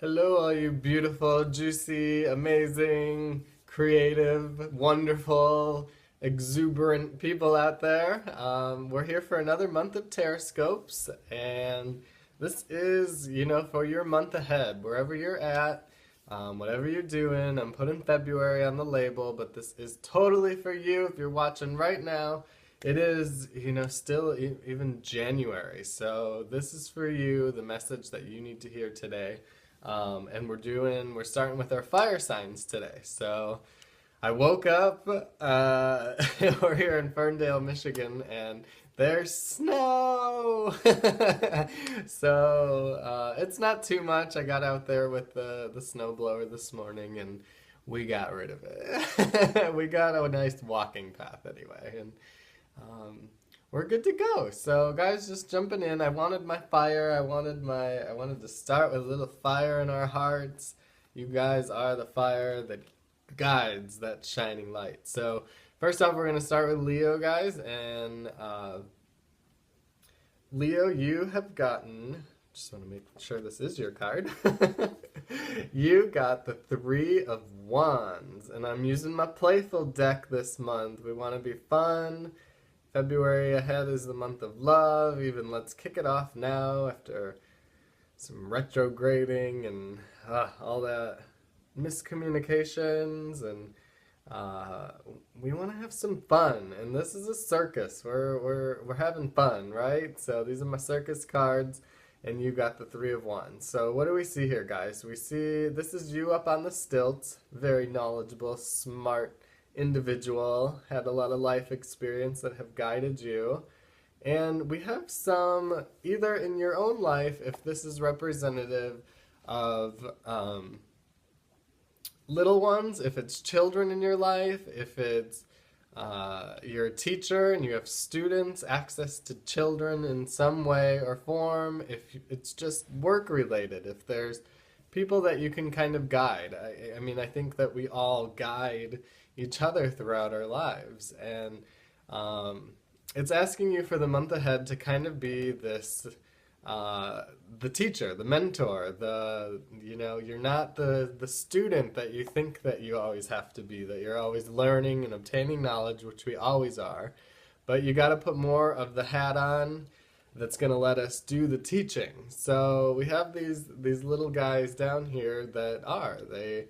Hello, all you beautiful, juicy, amazing, creative, wonderful, exuberant people out there. We're here for another month of Terrascopes, and this is, for your month ahead, wherever you're at, whatever you're doing. I'm putting February on the label, but this is totally for you if you're watching right now. It is, still even January, so this is for you, the message that you need to hear today. And we're starting with our fire signs today. So I woke up, we're here in Ferndale, Michigan, and there's snow. So it's not too much. I got out there with the snowblower this morning and we got rid of it. We got a nice walking path anyway. And um, we're good to go. So guys, just jumping in. I wanted my fire. I wanted to start with a little fire in our hearts. You guys are the fire that guides that shining light. So first off, we're gonna start with Leo, guys, and Leo, you have gotten. Just want to make sure this is your card. You got the Three of Wands, and I'm using my playful deck this month. We want to be fun. February ahead is the month of love. Even let's kick it off now after some retrograding and all that miscommunications, and we want to have some fun. And this is a circus. We're having fun, right? So these are my circus cards, and you got the Three of Wands. So what do we see here, guys? We see this is you up on the stilts, very knowledgeable, smart individual, had a lot of life experience that have guided you. And we have some, either in your own life, if this is representative of little ones, if it's children in your life, if it's you're a teacher and you have students, access to children in some way or form, if it's just work related, if there's people that you can kind of guide. I mean, I think that we all guide each other throughout our lives. And it's asking you for the month ahead to kind of be this, the teacher, the mentor, you're not the student that you think that you always have to be, that you're always learning and obtaining knowledge, which we always are. But you got to put more of the hat on that's going to let us do the teaching. So we have these little guys down here that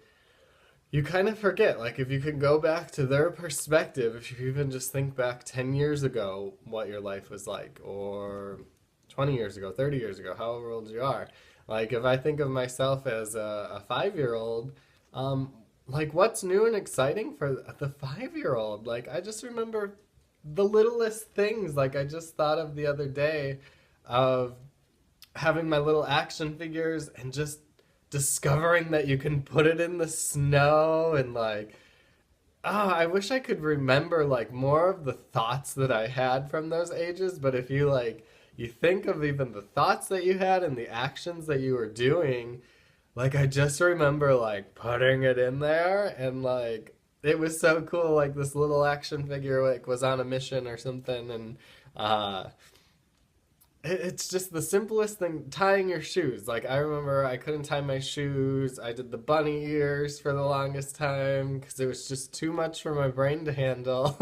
you kind of forget, like if you could go back to their perspective, if you even just think back 10 years ago what your life was like, or 20 years ago, 30 years ago, however old you are. Like if I think of myself as a 5-year-old, like what's new and exciting for the 5-year-old? Like I just remember the littlest things. Like I just thought of the other day of having my little action figures and just discovering that you can put it in the snow, and like I wish I could remember like more of the thoughts that I had from those ages. But if you think of even the thoughts that you had and the actions that you were doing, like I just remember like putting it in there, and like it was so cool. Like this little action figure like was on a mission or something, and uh it's just the simplest thing, tying your shoes. Like I remember I couldn't tie my shoes. I did the bunny ears for the longest time because it was just too much for my brain to handle.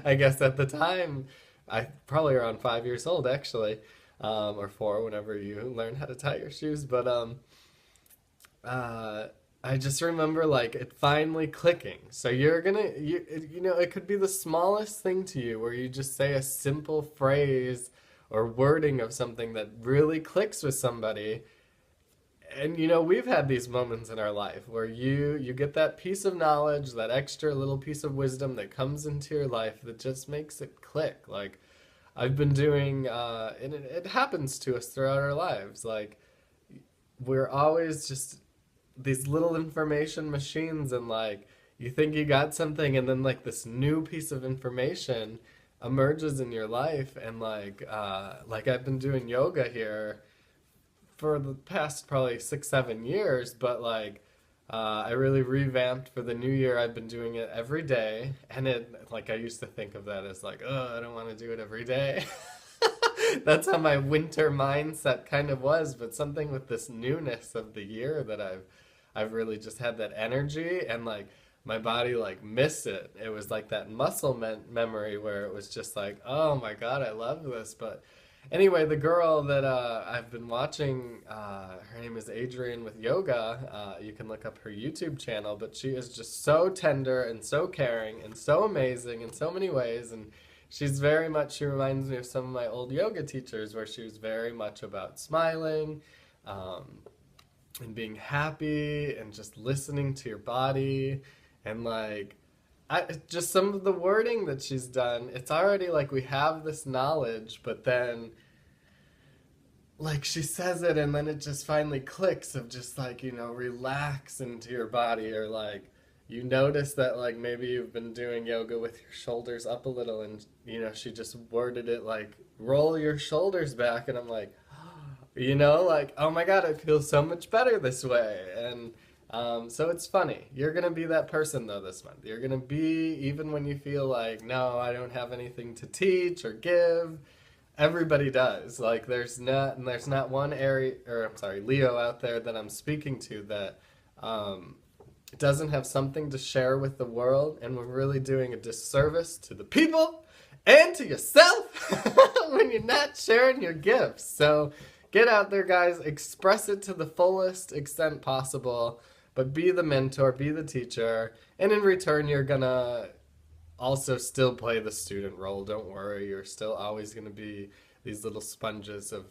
I guess at the time, I probably around 5 years old actually, or four, whenever you learn how to tie your shoes. But I just remember like it finally clicking. So it could be the smallest thing to you where you just say a simple phrase or wording of something that really clicks with somebody. And we've had these moments in our life where you get that piece of knowledge, that extra little piece of wisdom that comes into your life that just makes it click. Like I've been doing, and it happens to us throughout our lives. Like we're always just these little information machines, and like you think you got something, and then like this new piece of information emerges in your life. And like I've been doing yoga here for the past probably 6 7 years, but like I really revamped for the new year. I've been doing it every day, and it like I used to think of that as like, oh, I don't want to do it every day. That's how my winter mindset kind of was, but something with this newness of the year that I've really just had that energy, and like my body like missed it. It was like that muscle memory where it was just like, oh my God, I love this. But anyway, the girl that I've been watching, her name is Adrienne with yoga. You can look up her YouTube channel, but she is just so tender and so caring and so amazing in so many ways. And she's very much, she reminds me of some of my old yoga teachers where she was very much about smiling, and being happy and just listening to your body. And like, just some of the wording that she's done, it's already like we have this knowledge, but then like she says it and then it just finally clicks of just like, relax into your body, or like you notice that like maybe you've been doing yoga with your shoulders up a little, and she just worded it like roll your shoulders back, and I'm like, like, oh my God, I feel so much better this way. And so it's funny. You're going to be that person, though, this month. You're going to be, even when you feel like, no, I don't have anything to teach or give, everybody does. Like, there's not one Leo out there that I'm speaking to that doesn't have something to share with the world, and we're really doing a disservice to the people and to yourself when you're not sharing your gifts. So get out there, guys. Express it to the fullest extent possible. But be the mentor, be the teacher, and in return, you're gonna also still play the student role. Don't worry, you're still always gonna be these little sponges of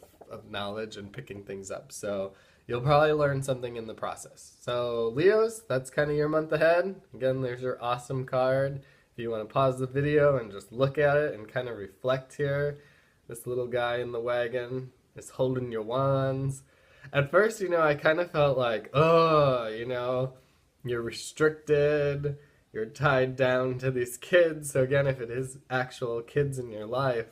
knowledge and picking things up. So you'll probably learn something in the process. So Leos, that's kind of your month ahead. Again, there's your awesome card. If you want to pause the video and just look at it and kind of reflect here, this little guy in the wagon is holding your wands. At first, I kind of felt like, you're restricted, you're tied down to these kids. So again, if it is actual kids in your life,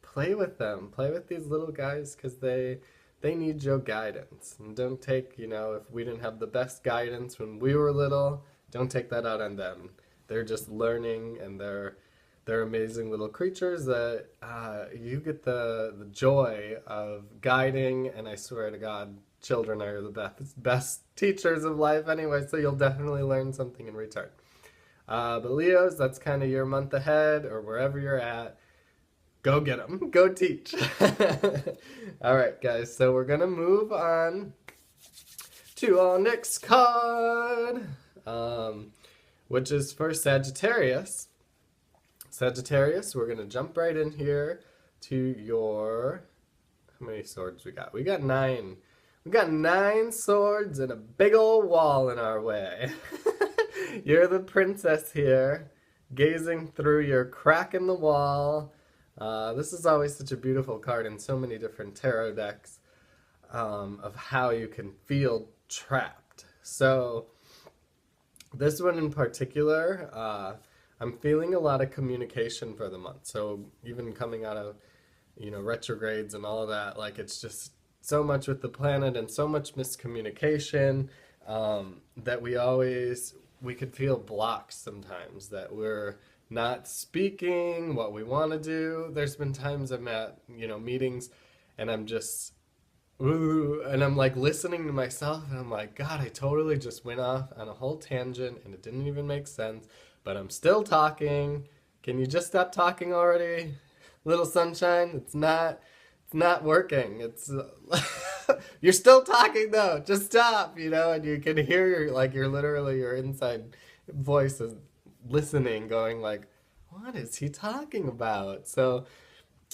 play with them. Play with these little guys, because they need your guidance. And don't take, if we didn't have the best guidance when we were little, don't take that out on them. They're just learning, and they're amazing little creatures that you get the joy of guiding, and I swear to God, children are the best teachers of life anyway, so you'll definitely learn something in return. But Leos, that's kind of your month ahead, or wherever you're at. Go get them. Go teach. All right, guys, so we're going to move on to our next card, which is for Sagittarius. Sagittarius, we're going to jump right in here to your, how many swords we got? We got 9. We got 9 swords and a big old wall in our way. You're the princess here, gazing through your crack in the wall. This is always such a beautiful card in so many different tarot decks, of how you can feel trapped. So this one in particular, I'm feeling a lot of communication for the month. So even coming out of, retrogrades and all of that, like it's just so much with the planet and so much miscommunication, that we could feel blocks sometimes, that we're not speaking what we want to do. There's been times I'm at, meetings, and I'm just, and I'm like listening to myself, and I'm like, God, I totally just went off on a whole tangent, and it didn't even make sense. But I'm still talking. Can you just stop talking already? Little sunshine, it's not working. It's you're still talking though. Just stop, and you can hear your inside voice is listening, going like, what is he talking about? So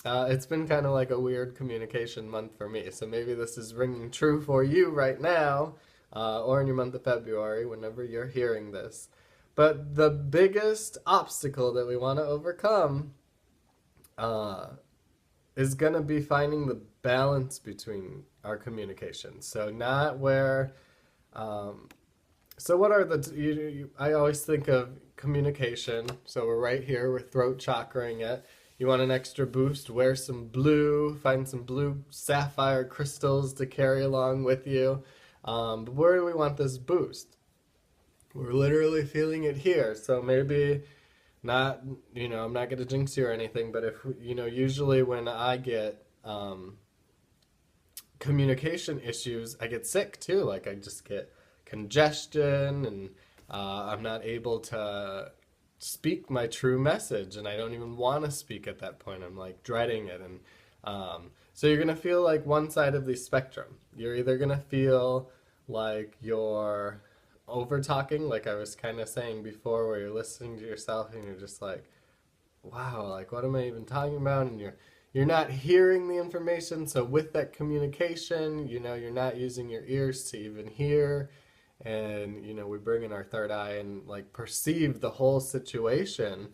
it's been kind of like a weird communication month for me. So maybe this is ringing true for you right now, or in your month of February, whenever you're hearing this. But the biggest obstacle that we want to overcome is going to be finding the balance between our communication. So not where... so what are I always think of communication. So we're right here, we're throat chakraing it. You want an extra boost, wear some blue, find some blue sapphire crystals to carry along with you. But where do we want this boost? We're literally feeling it here. So maybe not, I'm not going to jinx you or anything, but if, usually when I get communication issues, I get sick too. Like I just get congestion and I'm not able to speak my true message, and I don't even want to speak at that point. I'm like dreading it. And so you're going to feel like one side of the spectrum. You're either going to feel like you're over talking, like I was kind of saying before, where you're listening to yourself and you're just like, wow, like what am I even talking about? And you're not hearing the information. So with that communication, you're not using your ears to even hear. And, we bring in our third eye and like perceive the whole situation.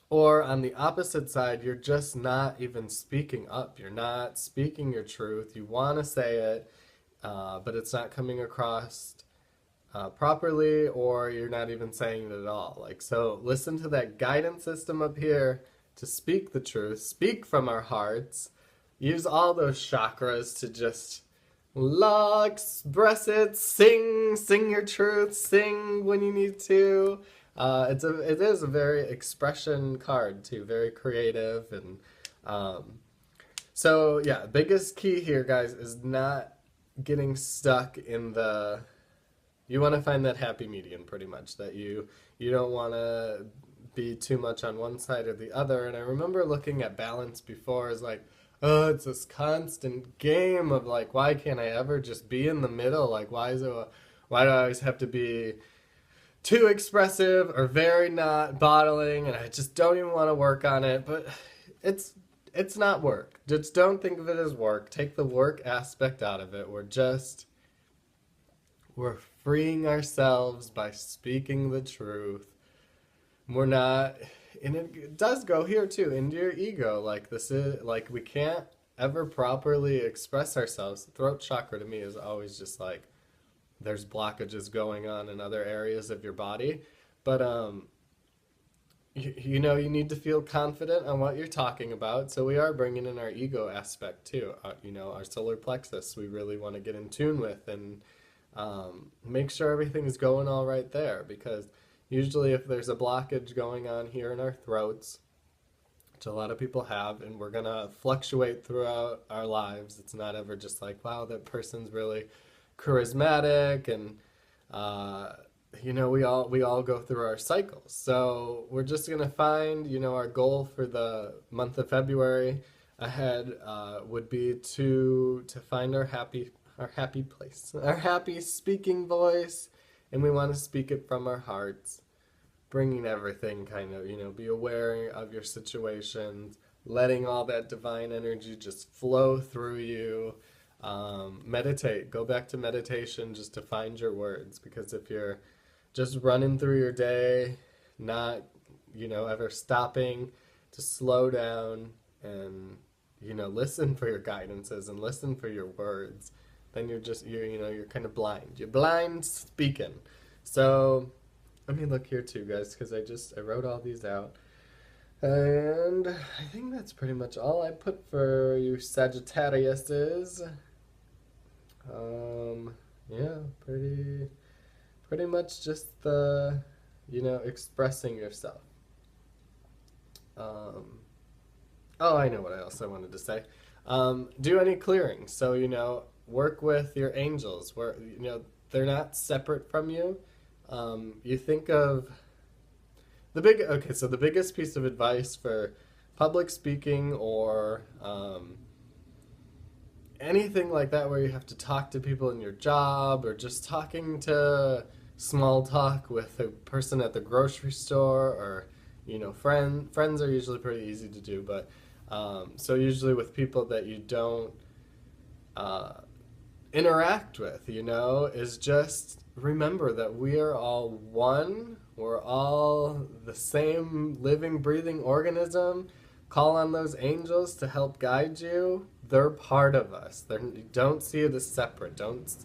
Or on the opposite side, you're just not even speaking up. You're not speaking your truth. You want to say it, but it's not coming across properly, or you're not even saying it at all. Like, so listen to that guidance system up here to speak the truth, speak from our hearts, use all those chakras to just express it, sing your truth, sing when you need to. It is a very expression card too, very creative. And so yeah, biggest key here, guys, is not getting stuck in you want to find that happy medium, pretty much, that you don't want to be too much on one side or the other. And I remember looking at balance before as like, oh, it's this constant game of like, why can't I ever just be in the middle? Like, why do I always have to be too expressive or very not bottling? And I just don't even want to work on it. But it's not work. Just don't think of it as work. Take the work aspect out of it. We're freeing ourselves by speaking the truth. We're not, and it does go here too, into your ego. Like this is, like we can't ever properly express ourselves. The throat chakra to me is always just like, there's blockages going on in other areas of your body. But, you need to feel confident on what you're talking about. So we are bringing in our ego aspect too. Our solar plexus, we really want to get in tune with and make sure everything is going all right there, because usually if there's a blockage going on here in our throats, which a lot of people have, and we're going to fluctuate throughout our lives, it's not ever just like, wow, that person's really charismatic, and we all go through our cycles. So we're just going to find, our goal for the month of February ahead would be to find our happy place, our happy speaking voice, and we want to speak it from our hearts, bringing everything kind of, be aware of your situations, letting all that divine energy just flow through you. Meditate, go back to meditation just to find your words, because if you're just running through your day, not, ever stopping to slow down and, listen for your guidances and listen for your words, then you're kind of blind. You're blind speaking. So let me look here too, guys, because I wrote all these out. And I think that's pretty much all I put for you Sagittariuses. Yeah, pretty much just the, expressing yourself. Oh, I know what else I wanted to say. Do any clearing. So, work with your angels, where, they're not separate from you. You think of the biggest piece of advice for public speaking or anything like that, where you have to talk to people in your job, or just talking to small talk with a person at the grocery store, or friends are usually pretty easy to do, but so usually with people that you don't interact with, is just remember that we are all one. We're all the same living, breathing organism. Call on those angels to help guide you. They're part of us. Don't see it as separate. Don't,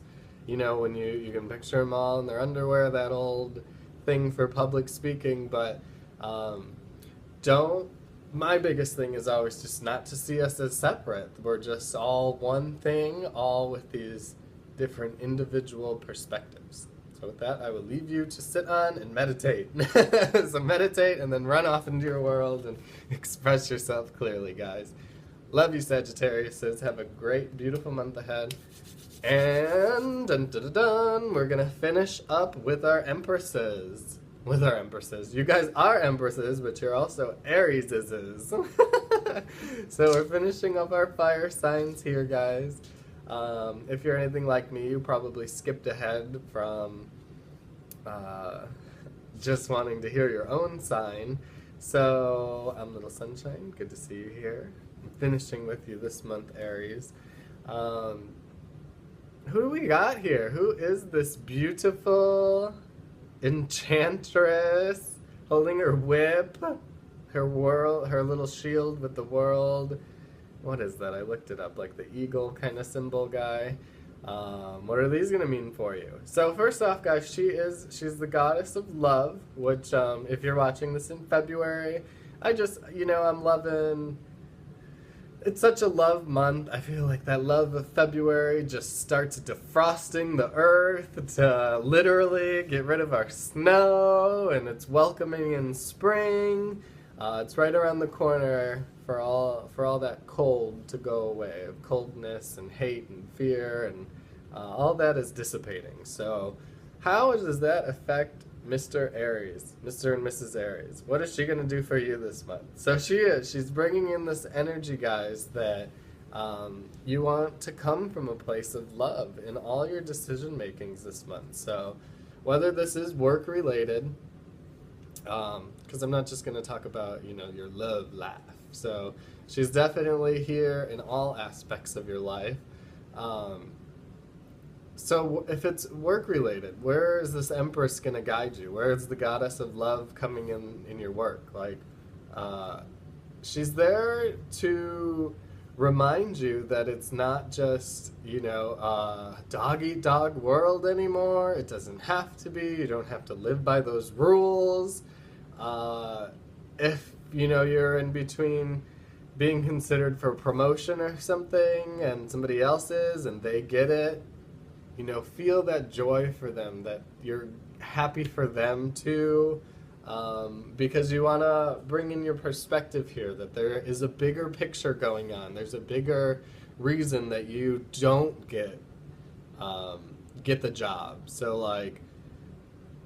when you can picture them all in their underwear, that old thing for public speaking, but my biggest thing is always just not to see us as separate. We're just all one thing, all with these different individual perspectives. That's So with that, I will leave you to sit on and meditate. So meditate and then run off into your world and express yourself clearly, guys. Love you, Sagittariuses. Have a great, beautiful month ahead. And dun, dun, dun, dun, we're gonna finish up with our Empresses. With our Empresses. You guys are Empresses, but you're also Arieses. So we're finishing up our fire signs here, guys. If you're anything like me, you probably skipped ahead from just wanting to hear your own sign. So I'm Little Sunshine. Good to see you here. I'm finishing with you this month, Aries. Who do we got here? Who is this beautiful enchantress holding her whip, her little shield with the world? What is that? I looked it up, like the eagle kind of symbol guy. What are these gonna mean for you? So first off, guys, she's the goddess of love, which if you're watching this in February, I'm loving. It's such a love month. I feel like that love of February just starts defrosting the earth to literally get rid of our snow, and it's welcoming in spring. It's right around the corner for all that cold to go away, of coldness and hate and fear, and all that is dissipating. So how does that affect Mr. Aries, Mr. and Mrs. Aries? What is she going to do for you this month? So she's bringing in this energy, guys, that you want to come from a place of love in all your decision makings this month. So whether this is work related, because I'm not just going to talk about, your love life. So she's definitely here in all aspects of your life. So if it's work related, where is this Empress going to guide you? Where is the goddess of love coming in your work? Like, she's there to remind you that it's not just, dog eat dog world anymore. It doesn't have to be. You don't have to live by those rules. If, you're in between being considered for promotion or something and somebody else is and they get it, feel that joy for them, that you're happy for them too, because you want to bring in your perspective here, that there is a bigger picture going on. There's a bigger reason that you don't get the job. So, like,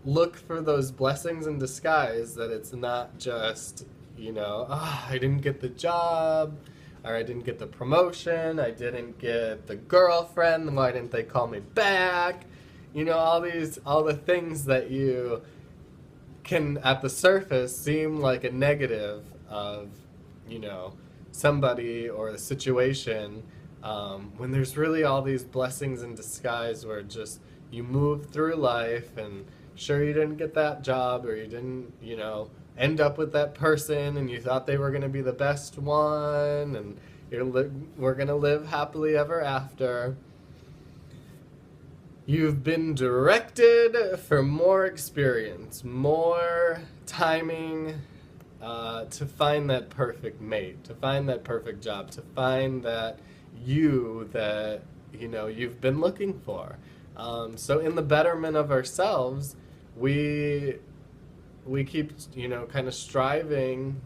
look for those blessings in disguise, that it's not just, I didn't get the job, or I didn't get the promotion, I didn't get the girlfriend, why didn't they call me back? All the things that you can, at the surface, seem like a negative of, somebody or a situation, when there's really all these blessings in disguise where just you move through life, and sure, you didn't get that job, or you didn't, end up with that person and you thought they were going to be the best one, and we're going to live happily ever after. You've been directed for more experience, more timing, to find that perfect mate, to find that perfect job, to find that you've been looking for. So in the betterment of ourselves, we keep, kind of striving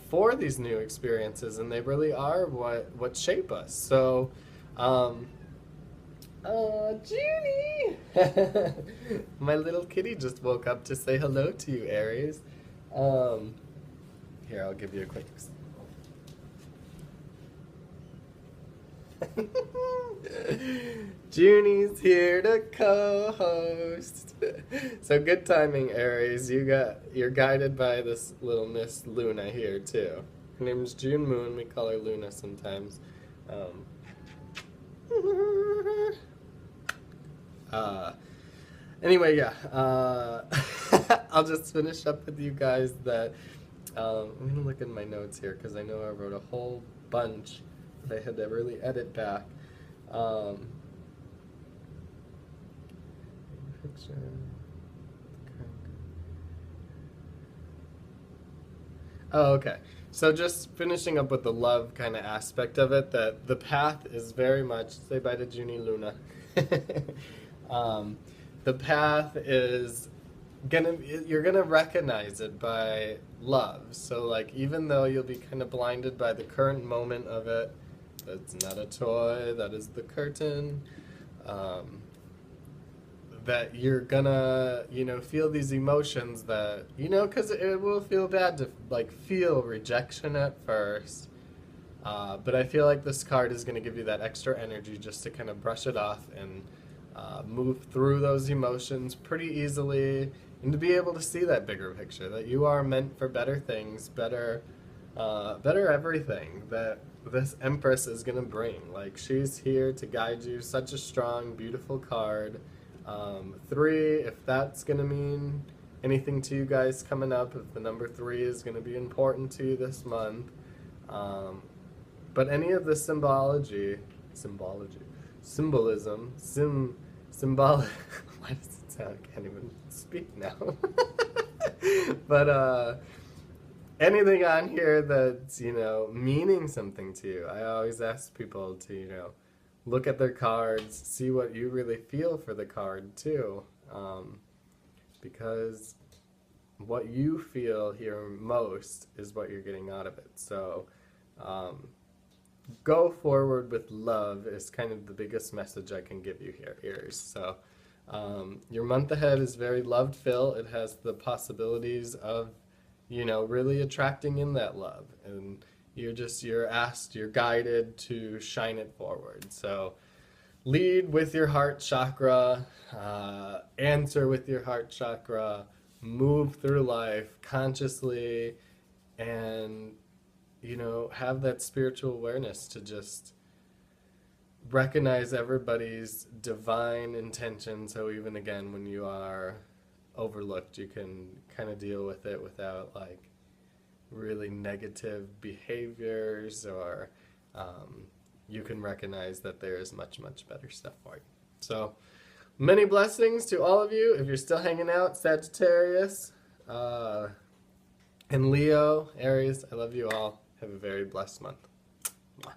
for these new experiences, and they really are what shape us. So, Junie! My little kitty just woke up to say hello to you, Aries. Here, I'll give you a quick... Junie's here to co-host. So good timing, Aries. You're guided by this little Miss Luna here too. Her name is June Moon. We call her Luna sometimes. Anyway, yeah. I'll just finish up with you guys that I'm gonna look in my notes here because I know I wrote a whole bunch that I had to really edit back. Picture. Oh, okay. So just finishing up with the love kind of aspect of it, that the path is very much, say bye to Junie Luna, the path is you're gonna recognize it by love. So like, even though you'll be kind of blinded by the current moment of it, that's not a toy, that is the curtain. Um, that you're gonna, feel these emotions that, because it will feel bad to like feel rejection at first. But I feel like this card is going to give you that extra energy just to kind of brush it off and move through those emotions pretty easily, and to be able to see that bigger picture, that you are meant for better things, better everything that this Empress is going to bring. Like, she's here to guide you. Such a strong, beautiful card. 3, if that's going to mean anything to you guys coming up, if the number 3 is going to be important to you this month. But any of the symbolism, symbolic, why does it sound, I can't even speak now. But anything on here that's, meaning something to you, I always ask people to, look at their cards, see what you really feel for the card too, because what you feel here most is what you're getting out of it. So go forward with love is kind of the biggest message I can give you here, Aries. So your month ahead is very love-filled. It has the possibilities of, really attracting in that love, and you're guided to shine it forward. So lead with your heart chakra, answer with your heart chakra, move through life consciously, and, have that spiritual awareness to just recognize everybody's divine intention. So even again, when you are overlooked, you can kind of deal with it without like really negative behaviors, or you can recognize that there is much, much better stuff for you. So many blessings to all of you. If you're still hanging out, Sagittarius and Leo, Aries, I love you all. Have a very blessed month. Mwah.